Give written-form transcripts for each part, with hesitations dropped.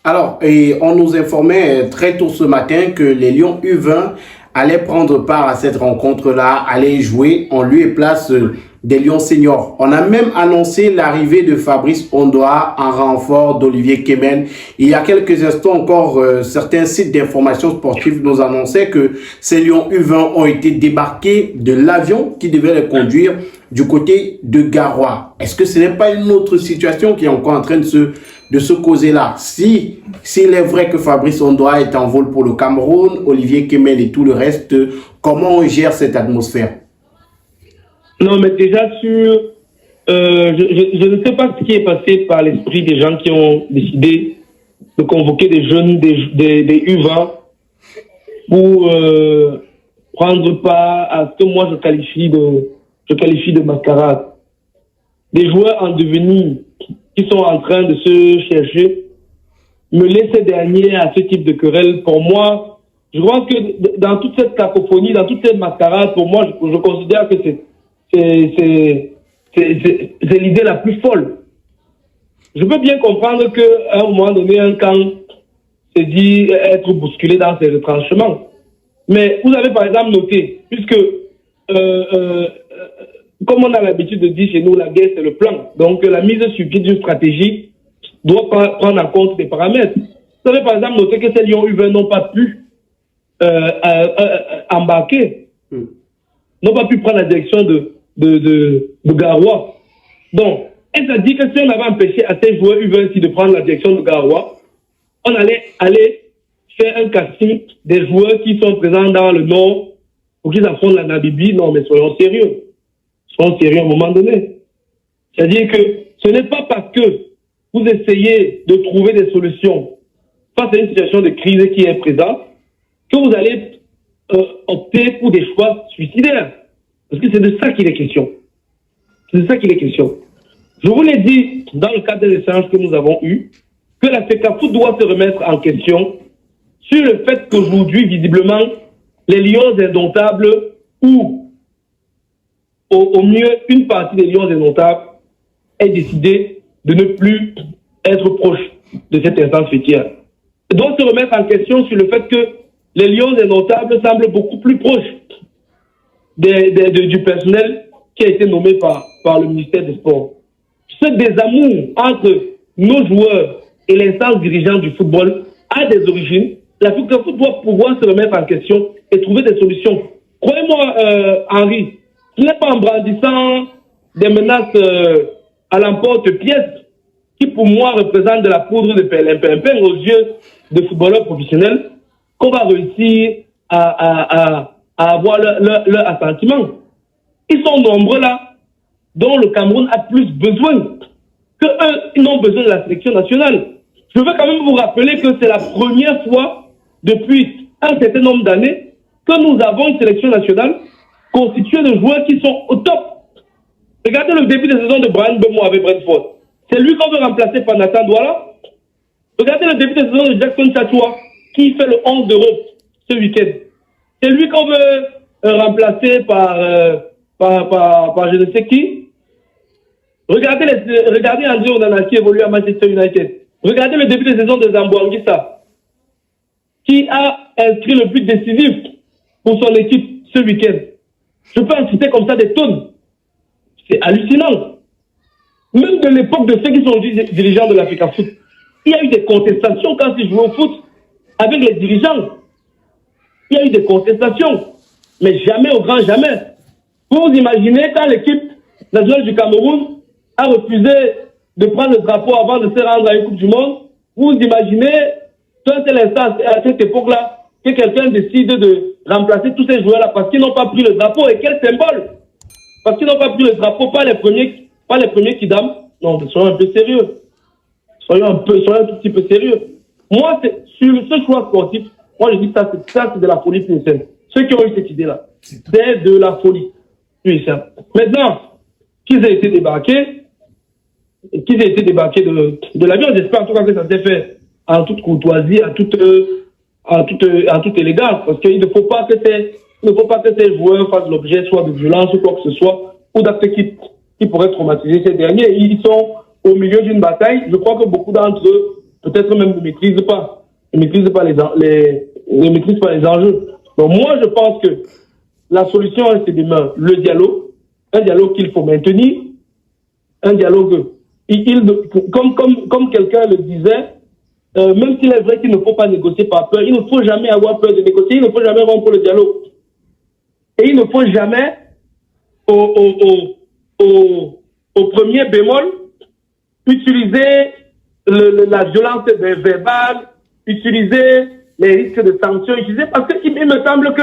Alors, et on nous informait très tôt ce matin que les Lions U20 allaient prendre part à cette rencontre-là, allaient jouer en lieu et place des Lions seniors. On a même annoncé l'arrivée de Fabrice Ondoa en renfort d'Olivier Kemen. Il y a quelques instants encore, certains sites d'information sportive nous annonçaient que ces Lions U20 ont été débarqués de l'avion qui devait les conduire du côté de Garoua. Est-ce que ce n'est pas une autre situation qui est encore en train de se causer là? S'il est vrai que Fabrice Ondoa est en vol pour le Cameroun, Olivier Kemen et tout le reste, comment on gère cette atmosphère? Non, mais déjà je ne sais pas ce qui est passé par l'esprit des gens qui ont décidé de convoquer des jeunes, des U20 pour prendre part à ce que moi je qualifie de mascarade. Des joueurs en devenir qui sont en train de se chercher, me laisser dernier à ce type de querelle. Pour moi, je crois que dans toute cette cacophonie, dans toute cette mascarade, pour moi, je considère que c'est l'idée la plus folle. Je peux bien comprendre qu'à un moment donné, un camp s'est dit être bousculé dans ses retranchements. Mais vous avez par exemple noté, puisque comme on a l'habitude de dire chez nous, la guerre c'est le plan. Donc la mise sur pied d'une stratégie doit prendre en compte des paramètres. Vous avez par exemple noté que ces Lions U20 n'ont pas pu embarquer, n'ont pas pu prendre la direction de Garoua. Donc, elle a dit que si on avait empêché à ces joueurs U20 de prendre la direction de Garoua, on allait faire un casting des joueurs qui sont présents dans le nord pour qu'ils affrontent la Namibie. Non, mais soyons sérieux. Soyons sérieux à un moment donné. C'est-à-dire que ce n'est pas parce que vous essayez de trouver des solutions face à une situation de crise qui est présente que vous allez opter pour des choix suicidaires. Parce que c'est de ça qu'il est question. C'est de ça qu'il est question. Je vous l'ai dit dans le cadre des échanges que nous avons eus, que la FECAFOOT doit se remettre en question sur le fait qu'aujourd'hui, visiblement, les Lions indomptables ou au mieux une partie des Lions indomptables ait décidé de ne plus être proche de cette instance fêtière. Elle doit se remettre en question sur le fait que les Lions indomptables semblent beaucoup plus proches du personnel qui a été nommé par le ministère des Sports. Ce désamour entre nos joueurs et l'instance dirigeante du football a des origines. La FECAFOOT doit pouvoir se remettre en question et trouver des solutions. Croyez-moi, Henri, ce n'est pas en brandissant des menaces à l'emporte-pièce qui, pour moi, représentent de la poudre de perlimpinpin aux yeux de footballeurs professionnels qu'on va réussir à avoir leur assentiment. Ils sont nombreux là, dont le Cameroun a plus besoin que eux, ils n'ont besoin de la sélection nationale. Je veux quand même vous rappeler que c'est la première fois depuis un certain nombre d'années que nous avons une sélection nationale constituée de joueurs qui sont au top. Regardez le début de saison de Brian Bemo avec Brentford. C'est lui qu'on veut remplacer par Nathan Douala. Regardez le début de saison de Jackson Chachoua, qui fait le 11 d'Europe ce week-end. C'est lui qu'on veut remplacer par je ne sais qui. Regardez André Onana qui évolue à Manchester United. Regardez le début de saison de Zambo Anguissa, qui a inscrit le but décisif pour son équipe ce week-end. Je peux en citer comme ça des tonnes. C'est hallucinant. Même de l'époque de ceux qui sont dirigeants de la FECAFOOT, il y a eu des contestations quand ils jouaient au foot avec les dirigeants. Il y a eu des contestations, mais jamais au grand jamais. Vous vous imaginez quand l'équipe nationale du Cameroun a refusé de prendre le drapeau avant de se rendre à une Coupe du Monde, vous imaginez qu'un tel instant, à cette époque-là, que quelqu'un décide de remplacer tous ces joueurs-là parce qu'ils n'ont pas pris le drapeau. Et quel symbole! Parce qu'ils n'ont pas pris le drapeau, pas les premiers qui dament. Non, soyons un peu sérieux. Soyons un tout petit peu sérieux. Moi, sur ce choix sportif, moi je dis que ça c'est de la folie plus simple. Ceux qui ont eu cette idée-là, c'est de la folie plus simple. Maintenant, qu'ils aient été débarqués de l'avion, j'espère en tout cas que ça s'est fait en toute courtoisie, en toute élégance, parce qu'il ne faut pas que ces joueurs fassent l'objet soit de violence ou quoi que ce soit, ou d'actes qui pourraient traumatiser ces derniers. Ils sont au milieu d'une bataille. Je crois que beaucoup d'entre eux peut-être même ne maîtrisent pas. Ne maîtrisent pas ne maîtrisent pas les enjeux. Donc moi, je pense que la solution reste demain le dialogue, un dialogue qu'il faut maintenir, un dialogue, comme quelqu'un le disait, même s'il est vrai qu'il ne faut pas négocier par peur, il ne faut jamais avoir peur de négocier, il ne faut jamais rompre le dialogue. Et il ne faut jamais, au premier bémol, utiliser la violence verbale, utiliser les risques de sanctions, parce qu'il me semble que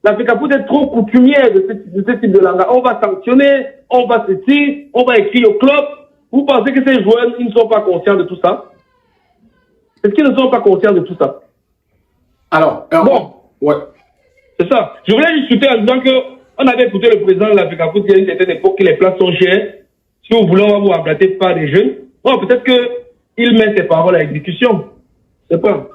la FECAFOOT est trop coutumière de ce type de langage. On va sanctionner, on va ceci, on va écrire au club. Vous pensez que ces joueurs, ils ne sont pas conscients de tout ça? Est-ce qu'ils ne sont pas conscients de tout ça? Alors, bon, ouais. C'est ça. Je voulais discuter en disant qu'on avait écouté le président de la FECAFOOT il y a une certaine époque que les places sont chères. Si vous voulez, on va vous remplacer par des jeunes. Bon, peut-être qu'il met ses paroles à exécution. Je sais pas.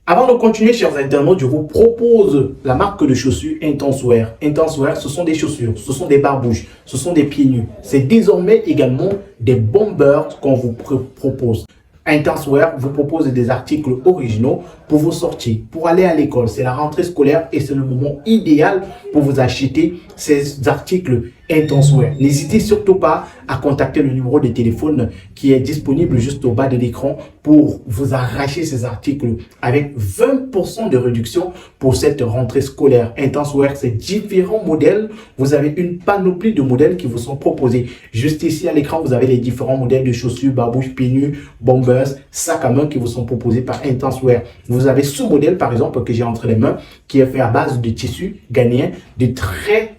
Avant de continuer, chers internautes, je vous propose la marque de chaussures Intenswear. Intenswear, ce sont des chaussures, ce sont des barbouches, ce sont des pieds nus. C'est désormais également des bombers qu'on vous propose. Intenswear vous propose des articles originaux pour vos sorties, pour aller à l'école. C'est la rentrée scolaire et c'est le moment idéal pour vous acheter ces articles Intenswear. N'hésitez surtout pas à contacter le numéro de téléphone qui est disponible juste au bas de l'écran pour vous arracher ces articles avec 20% de réduction pour cette rentrée scolaire. Intenswear, c'est différents modèles. Vous avez une panoplie de modèles qui vous sont proposés. Juste ici à l'écran, vous avez les différents modèles de chaussures, barbouches, pieds nus, bombers, sacs à main qui vous sont proposés par Intenswear. Vous avez ce modèle, par exemple, que j'ai entre les mains, qui est fait à base de tissu ghanéen, de très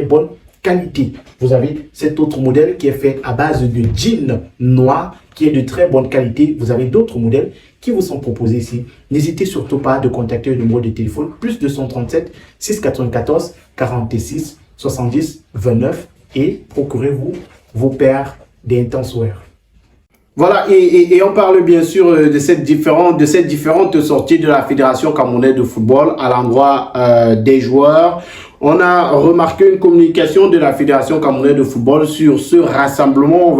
bonne qualité. Vous avez cet autre modèle qui est fait à base de jean noir, qui est de très bonne qualité. Vous avez d'autres modèles qui vous sont proposés ici. N'hésitez surtout pas de contacter le numéro de téléphone plus 237 694 46 70 29 et procurez-vous vos paires d'Intenswear. Voilà, et on parle bien sûr de cette différente sortie de la Fédération camerounaise de football à l'endroit des joueurs. On a remarqué une communication de la Fédération camerounaise de football sur ce rassemblement,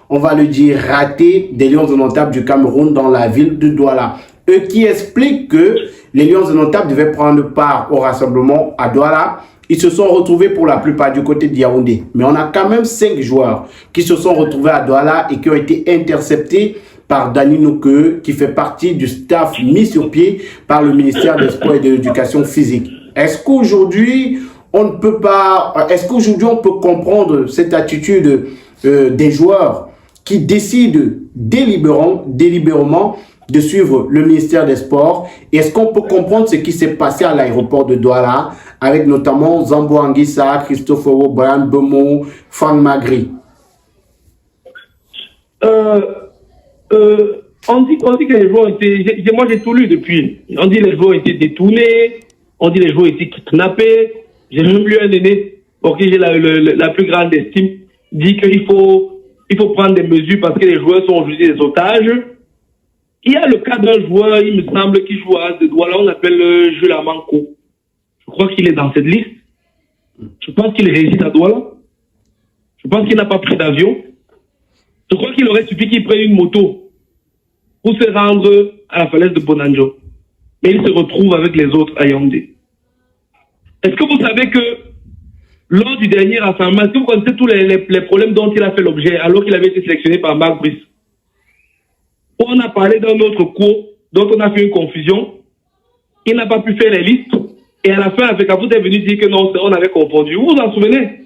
on va le dire, raté des Lions indomptables du Cameroun dans la ville de Douala. Eux qui expliquent que les Lions indomptables devaient prendre part au rassemblement à Douala. Ils se sont retrouvés pour la plupart du côté de Yaoundé. Mais on a quand même 5 joueurs qui se sont retrouvés à Douala et qui ont été interceptés par Dani Noke, qui fait partie du staff mis sur pied par le ministère des Sports et de l'Éducation physique. Est-ce qu'aujourd'hui, on peut comprendre cette attitude des joueurs qui décident délibérément de suivre le ministère des Sports? Est-ce qu'on peut comprendre ce qui s'est passé à l'aéroport de Douala avec notamment Zambo Anguissa, Christophe Brian Bemo, Franck Magri? On dit que les joueurs étaient... Moi, j'ai tout lu depuis. On dit que les joueurs étaient détournés. On dit que les joueurs étaient kidnappés. J'ai même lu un aîné pour qui j'ai la plus grande estime, dit qu'il faut prendre des mesures parce que les joueurs sont aujourd'hui des otages. Il y a le cas d'un joueur, il me semble, qui joue à Douala, on appelle Jules Amanko. Je crois qu'il est dans cette liste. Je pense qu'il réside à Douala. Je pense qu'il n'a pas pris d'avion. Je crois qu'il aurait suffi qu'il prenne une moto pour se rendre à la falaise de Bonanjo. Mais il se retrouve avec les autres à Yaoundé. Est-ce que vous savez que lors du dernier rassemblement, est-ce que vous connaissez tous les problèmes dont il a fait l'objet alors qu'il avait été sélectionné par Marc Brice? On a parlé d'un autre cours dont on a fait une confusion. Il n'a pas pu faire les listes. Et à la fin, la FECAFOOT est venu dire que non, on avait confondu. Vous vous en souvenez?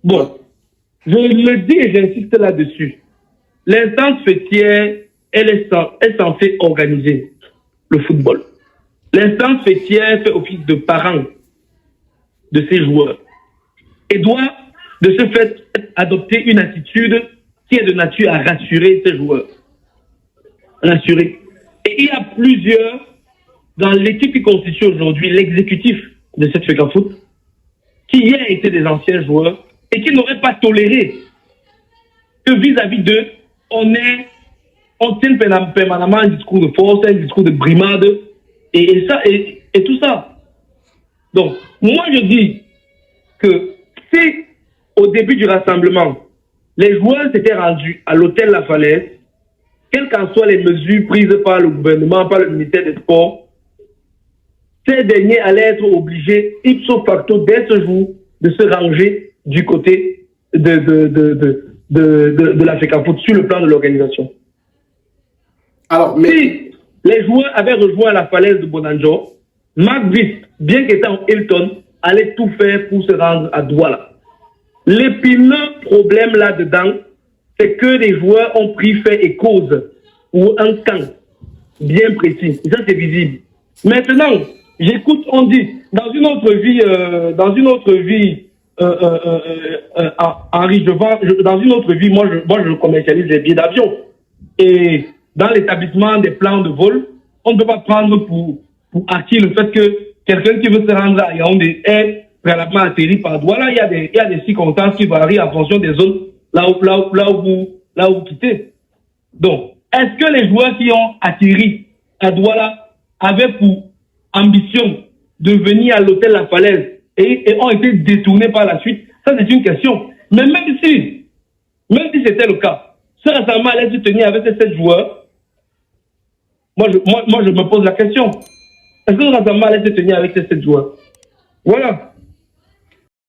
Bon, je le dis et j'insiste là-dessus. L'instance fêtière, elle est censée organiser le football. L'instance fêtière fait office de parent de ces joueurs et doit, de ce fait, adopter une attitude qui est de nature à rassurer ces joueurs. Rassurer. Et il y a plusieurs, dans l'équipe qui constitue aujourd'hui l'exécutif de cette FECAFOOT, qui hier étaient des anciens joueurs et qui n'auraient pas toléré que vis-à-vis d'eux, on tienne permanemment un discours de force, un discours de brimade, et tout ça. Donc, moi je dis que si au début du rassemblement, les joueurs s'étaient rendus à l'hôtel La Falaise quelles qu'en soient les mesures prises par le gouvernement, par le ministère des Sports, ces derniers allaient être obligés, ipso facto, dès ce jour, de se ranger du côté de la FECAFOOT sur le plan de l'organisation. Alors, mais... Si les joueurs avaient rejoint la falaise de Bonanjo, Marc Viss, bien qu'étant Hilton, allait tout faire pour se rendre à Douala. L'épineux problème là-dedans, c'est que les joueurs ont pris fait et cause pour un camp bien précis. Et ça, c'est visible. Maintenant, j'écoute, on dit, dans une autre vie, Henri, dans une autre vie, moi, je commercialise les billets d'avion. Et dans l'établissement des plans de vol, on ne peut pas prendre pour acquis le fait que quelqu'un qui veut se rendre à Yaoundé est préalablement atterri par Douala. Il y a des circonstances qui varient en fonction des zones là où vous quittez. Donc, est-ce que les joueurs qui ont atterri à Douala avaient pour ambition de venir à l'hôtel La Falaise et ont été détournés par la suite? Ça, c'est une question. Mais même si c'était le cas, ce rassemblement allait se tenir avec ces 7 joueurs. Moi, je me pose la question. Est-ce que le rassemblement allait se tenir avec ces 7 joueurs? Voilà.